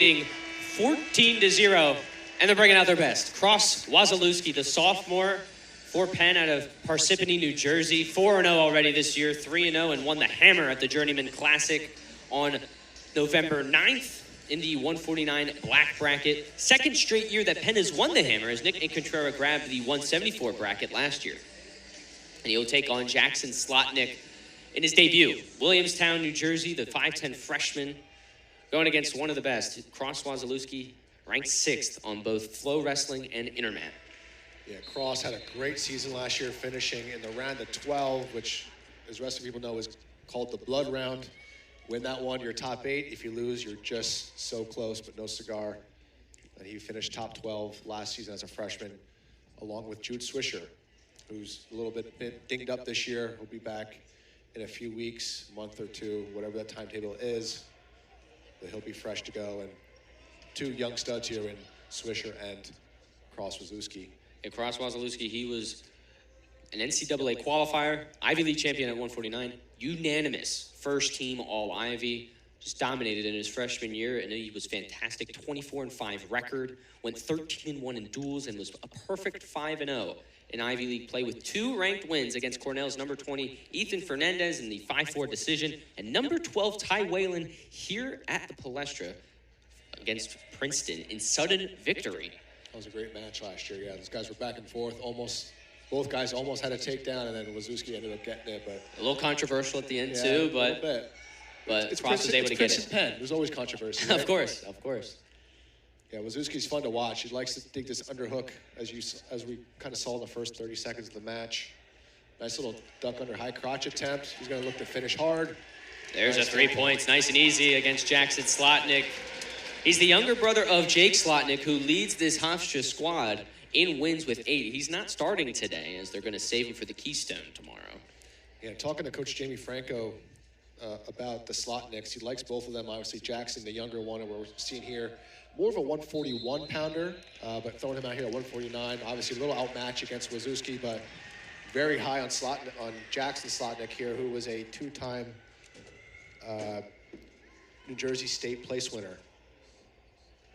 14-0, and they're bringing out their best. Cross Wasilewski, the sophomore for Penn out of Parsippany, New Jersey. 4-0 already this year, 3-0, and won the hammer at the Journeyman Classic on November 9th in the 149 black bracket. Second straight year that Penn has won the hammer, as Nick Incontrera grabbed the 174 bracket last year. And he'll take on Jackson Slotnick in his debut. Williamstown, New Jersey, the 5'10 freshman, going against one of the best. Cross Wasilewski ranked 6th on both flow wrestling and intermat. Yeah, Cross had a great season last year, finishing in the round of 12, which, as wrestling people know, is called the blood round. Win that one, you're top 8. If you lose, you're just so close, but no cigar. And he finished top 12 last season as a freshman, along with Jude Swisher, who's a little bit dinged up this year. He'll be back in a few weeks, a month or two, whatever that timetable is. But he'll be fresh to go. And two young studs here in Swisher and Cross Wasilewski. And Cross Wasilewski, he was an NCAA qualifier, Ivy League champion at 149, unanimous first team All-Ivy, just dominated in his freshman year, and he was fantastic. 24-5 record, went 13-1 in duels, and was a perfect 5-0 in Ivy League play with 2 ranked wins against Cornell's number 20, Ethan Fernandez, in the 5-4 decision, and number 12, Ty Whalen, here at the Palestra against Princeton in sudden victory. That was a great match last year. Yeah, those guys were back and forth. Both guys almost had a takedown, and then Wasilewski ended up getting it. But a little controversial at the end too, but Cross was able to get it. Penn. There's always controversy. Right? Of course. Yeah, Wasilewski's fun to watch. He likes to dig this underhook, as we kind of saw in the first 30 seconds of the match. Nice little duck under high crotch attempt. He's going to look to finish hard. There's a 3 points, nice and easy against Jackson Slotnick. He's the younger brother of Jake Slotnick, who leads this Hofstra squad in wins with 8. He's not starting today, as they're going to save him for the Keystone tomorrow. Yeah, talking to Coach Jamie Franco about the Slotnicks, he likes both of them. Obviously, Jackson, the younger one, and we're seeing here, more of a 141-pounder, but throwing him out here at 149. Obviously, a little outmatch against Wasilewski, but very high on Jackson Slotnick here, who was a 2-time New Jersey State place winner,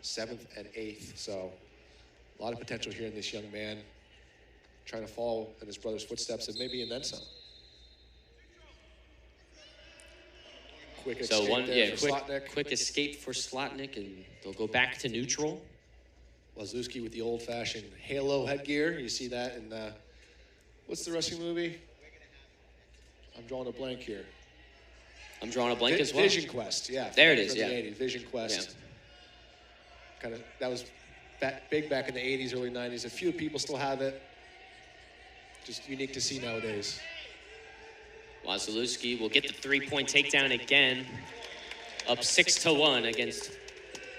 7th and 8th. So a lot of potential here in this young man, trying to follow in his brother's footsteps, and maybe and then some. Quick escape for Slotnick, and they'll go back to neutral. Wasilewski with the old-fashioned halo headgear. You see that in what's the wrestling movie? I'm drawing a blank here. I'm drawing a blank as well. Vision Quest, yeah. There it is, yeah. The 80s, Vision Quest. Yeah. That was big back in the 80s, early 90s. A few people still have it. Just unique to see nowadays. Wasilewski will get the 3-point takedown again. Up 6-1 against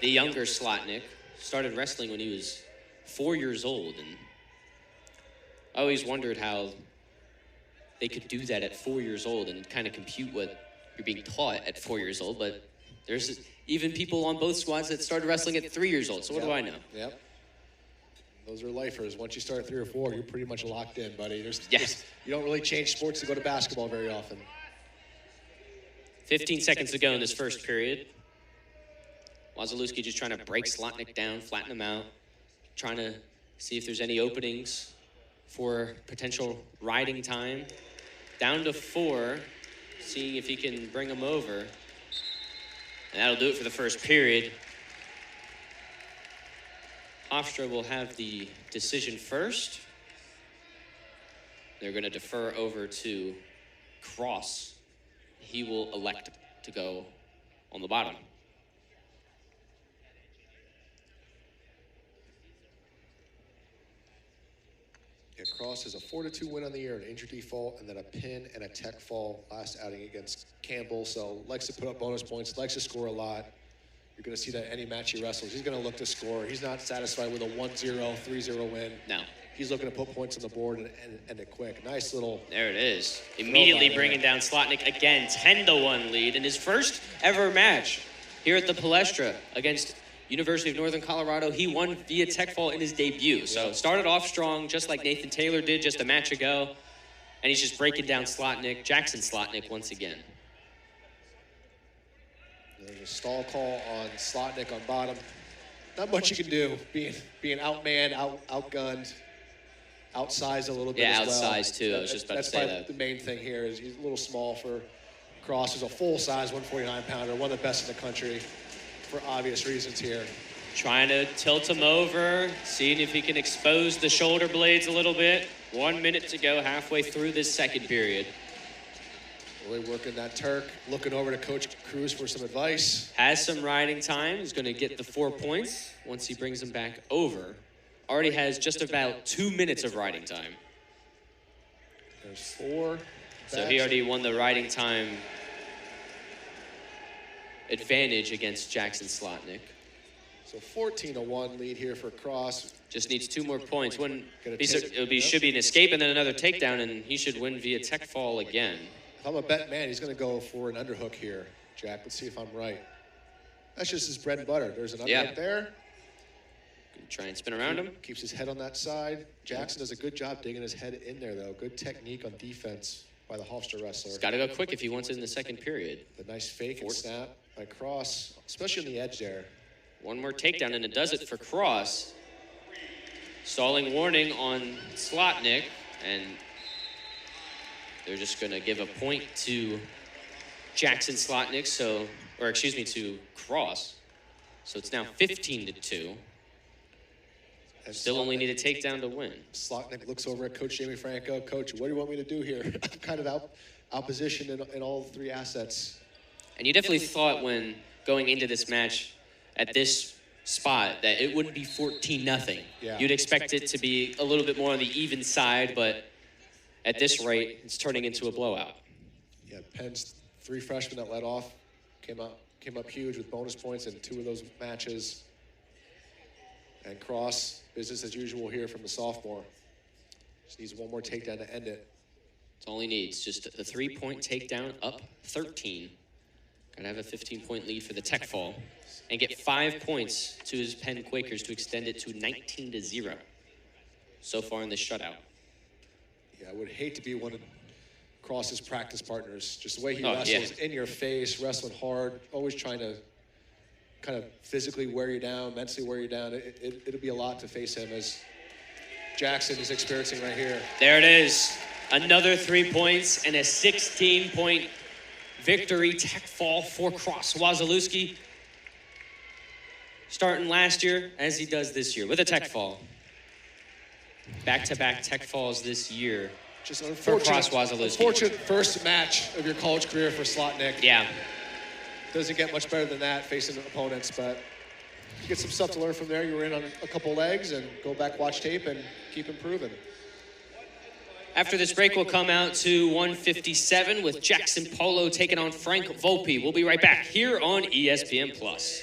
the younger Slotnick. Started wrestling when he was 4 years old, and I always wondered how they could do that at 4 years old and kind of compute what you're being taught at 4 years old. But there's even people on both squads that started wrestling at 3 years old. So what do I know? Yep. Those are lifers. Once you start at 3 or 4, you're pretty much locked in, buddy. You don't really change sports to go to basketball very often. 15 seconds to go in this first period. Wasilewski just trying to break Slotnick down, flatten him out, trying to see if there's any openings for potential riding time. Down to 4, seeing if he can bring him over. And that'll do it for the first period. Hofstra will have the decision first. They're going to defer over to Cross. He will elect to go on the bottom. Yeah, Cross has a 4-2 win on the year, an injury default, and then a pin and a tech fall last outing against Campbell. So likes to put up bonus points, likes to score a lot. You're going to see that any match he wrestles. He's going to look to score. He's not satisfied with a 1-0, 3-0 win. No. He's looking to put points on the board and end it quick. Nice little... There it is. Immediately bringing down Slotnick again. 10-1 lead in his first ever match here at the Palestra against University of Northern Colorado. He won via tech fall in his debut. So started off strong, just like Nathan Taylor did just a match ago. And he's just breaking down Slotnick, Jackson Slotnick once again. There's a stall call on Slotnick on bottom. Not much you can do, being outmanned, outgunned, outsized a little bit as well. Yeah, outsized too. I was just about to say that. That's the main thing here is he's a little small for Cross. He's a full-size 149-pounder, one of the best in the country for obvious reasons here. Trying to tilt him over, seeing if he can expose the shoulder blades a little bit. 1 minute to go, halfway through this second period. Really working that Turk, looking over to Coach Cruz for some advice. Has some riding time. He's going to get the 4 points once he brings him back over. Already has just about 2 minutes of riding time. There's 4. So he already won the riding time advantage against Jackson Slotnick. So 14-1 lead here for Cross. Just needs 2 more points. Should be an escape and then another takedown, and he should win via tech fall again. If I'm a bet man, he's going to go for an underhook here, Jack. Let's see if I'm right. That's just his bread and butter. There's an underhook there. Try and spin around him. Keeps his head on that side. Jackson does a good job digging his head in there, though. Good technique on defense by the Hofstra wrestler. He's got to go quick if he wants it in the second period. The nice fake and snap by Cross, especially on the edge there. 1 more takedown, and it does it for Cross. Stalling warning on Slotnick, and they're just going to give a point to Jackson Slotnick, to Cross. So it's now 15-2. And Still only need a takedown to win. Slotnick looks over at Coach Jamie Franco. Coach, what do you want me to do here? I'm kind of outpositioned in all 3 assets. And you definitely thought when going into this match at this spot that it wouldn't be 14-0. Yeah. You'd expect it to be a little bit more on the even side, but at this rate, it's turning into a blowout. Yeah, Penn's 3 freshmen that led off came up huge with bonus points in 2 of those matches. And Cross, business as usual here from the sophomore. Just needs 1 more takedown to end it. That's all he needs, just a 3-point takedown, up 13. Gotta have a 15-point lead for the tech fall and get 5 points to his Penn Quakers to extend it to 19-0 so far in this shutout. Yeah, I would hate to be one of Cross's practice partners. Just the way he wrestles, in your face, wrestling hard, always trying to kind of physically wear you down, mentally wear you down. It'll be a lot to face him as Jackson is experiencing right here. There it is. Another 3 points and a 16-point victory tech fall for Cross Wasilewski. Starting last year as he does this year with a tech fall. Back-to-back tech falls this year. Just for Cross Wasilewski. Unfortunate first match of your college career for Slotnick. Yeah. Doesn't get much better than that facing opponents, but you get some stuff to learn from there. You were in on a couple legs, and go back, watch tape, and keep improving. After this break, we'll come out to 157 with Jackson Polo taking on Frank Volpe. We'll be right back here on ESPN+.